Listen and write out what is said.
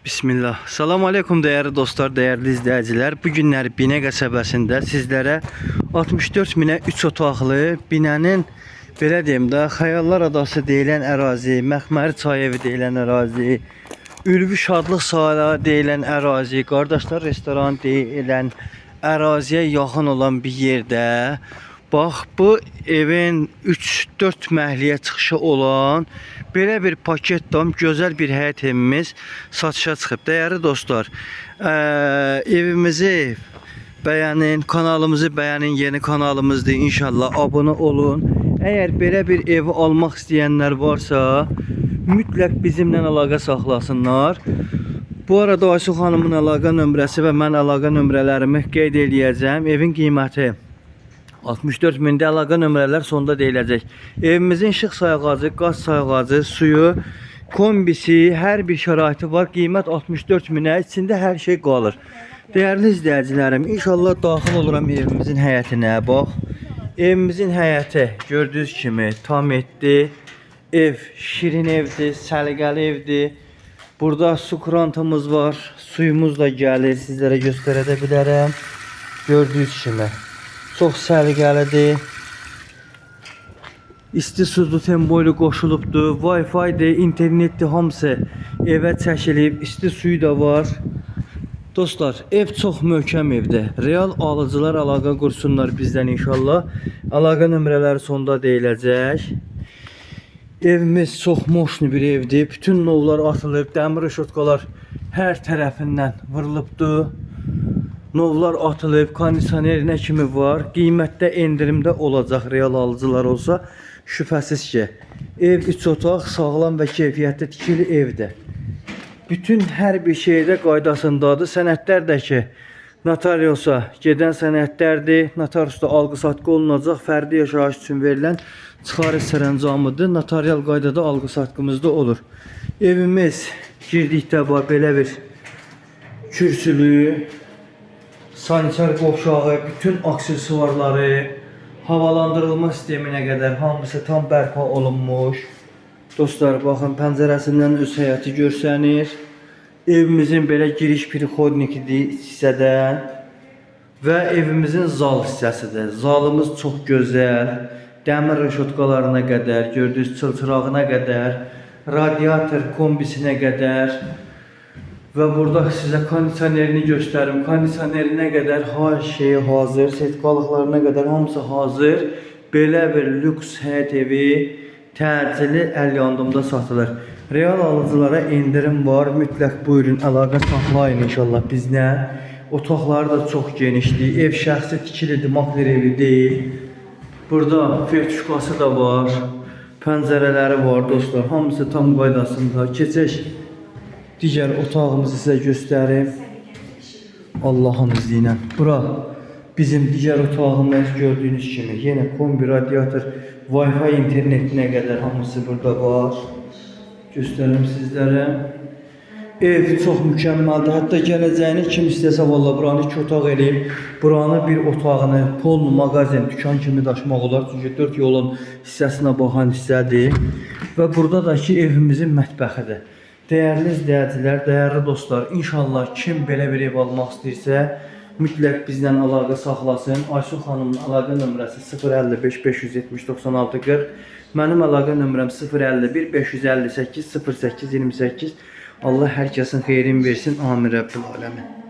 Bismillah. Salam aleykum değerli dostlar, değerli izleyiciler. Bu günler Binə qəsəbəsində sizlere 64 minə 3 otaqlı binənin belə deyim də Xəyallar Adası deyilən ərazi, Məxməri çay evi deyilən ərazi, Ülvi Şadlıq Sahələri deyilən ərazi, Qardaşlar restoran deyilən əraziyə yaxın olan bir yerdə bax bu evin 3-4 məhliyə çıxışı olan belə bir paketdam gözəl bir həyət evimiz satışa çıxıb. Değerli dostlar, evimizi beğenin, kanalımızı beğenin, yeni kanalımızdır. İnşallah abone olun. Eğer belə bir evi almaq istəyənlər varsa mütləq bizimlə əlaqə saxlasınlar. Bu arada Aysu xanımın əlaqə nömrəsi və mən əlaqə nömrələrimi qeyd eləyəcəm. Evin qiyməti 64 mində, əlaqə nömrələr sonda deyiləcək. Evimizin işıq sayğacı, qaz sayğacı, suyu, kombisi, hər bir şəraiti var. Qiymət 64 minə, içində hər şey qalır. Değerli izləyicilərim, inşallah daxil oluram evimizin həyətinə. Bax, evimizin həyəti gördüyünüz kimi tam etdi. Ev şirin evdir, səliqəli evdir. Burada su krantımız var, suyumuz da gəlir, sizlərə göstərə də bilərəm. Gördüyünüz kimi çox səliqəlidir. İsti suzlu temboylu qoşulubdur. Wi-Fi'dir, internetdir, hamısı evə çəkilib. İsti suyu da var. Dostlar, ev çox möhkəm evdir. Real alıcılar əlaqə qursunlar bizdən inşallah. Əlaqə nömrələri sonda deyiləcək. Evimiz çox moşnu bir evdir. Bütün novlar atılıb, dəmir rəşotkalar hər tərəfindən vurulubdur. Novlar atılıb, kondisioner nə kimi var. Qiymətdə endirimdə olacaq real alıcılar olsa. Şübhəsiz ki, ev 3 otaq, sağlam və keyfiyyətli tikili evdir. Bütün hər bir şeydə qaydasındadır. Sənədlər də ki, notariusa gedən sənədlərdir. Notariusda alqı-satqı olunacaq. Fərdi yaşayış üçün verilən çıxarış sərəncamıdır. Notarial qaydada alqı-satqımızda olur. Evimiz girdikdə var belə bir kürsülü, sanitar qovşağı, bütün aksesuarları, havalandırılma sisteminə qədər hamısı tam bərpa olunmuş. Dostlar, baxın, pəncərəsindən öz həyəti görsənir. Evimizin belə giriş prihodnikidir hissədən və evimizin zal hissəsidir. Zalımız çox gözəl. Dəmir rəşotkalarına qədər, gördüyünüz çılçırağına qədər, radiator kombisinə qədər və burada sizə kondisionerini göstərim. Kondisionerinə qədər hər şey hazır, sertifikalıqlarına qədər hamısı hazır. Belə bir lüks həyət evi təcili əl yandımda satılır. Real alıcılara endirim var. Mütləq buyurun, əlaqə saxlayın inşallah bizlə. Otaqları da çox genişdir. Ev şəxsi tikilidir, makler evi deyil. Burada fertuşkası da var. Pəncərələri var dostlar. Hamısı tam qaydasında. Keçək digər otağımızı sizə göstərim. Allah'ın izniyle. Bura bizim digər otağımız gördüyünüz kimi. Yine kombi, radiator, Wi-Fi internetinə qədər hamısı burada var. Göstərim sizlərə. Ev çox mükəmməldir. Hətta gələcəyini kim istəsə valla buranı 2 otaq eləyib, buranı bir otağını polnu, mağazin, dükan kimi daşımaq olar. Çünki 4 yolun hissəsinə baxan hissədir. Və burada da ki evimizin mətbəxidir. Değerli izləyicilər, değerli dostlar, inşallah kim belə bir ev almaq istəyirsə mütləq bizdən əlaqə saxlasın. Aysu xanımın əlaqə nömrəsi 055 570 96 40. Mənim əlaqə nömrəm 051 558 08 28. Allah hər kəsin xeyrini versin. Amin Rəbbil aləmin.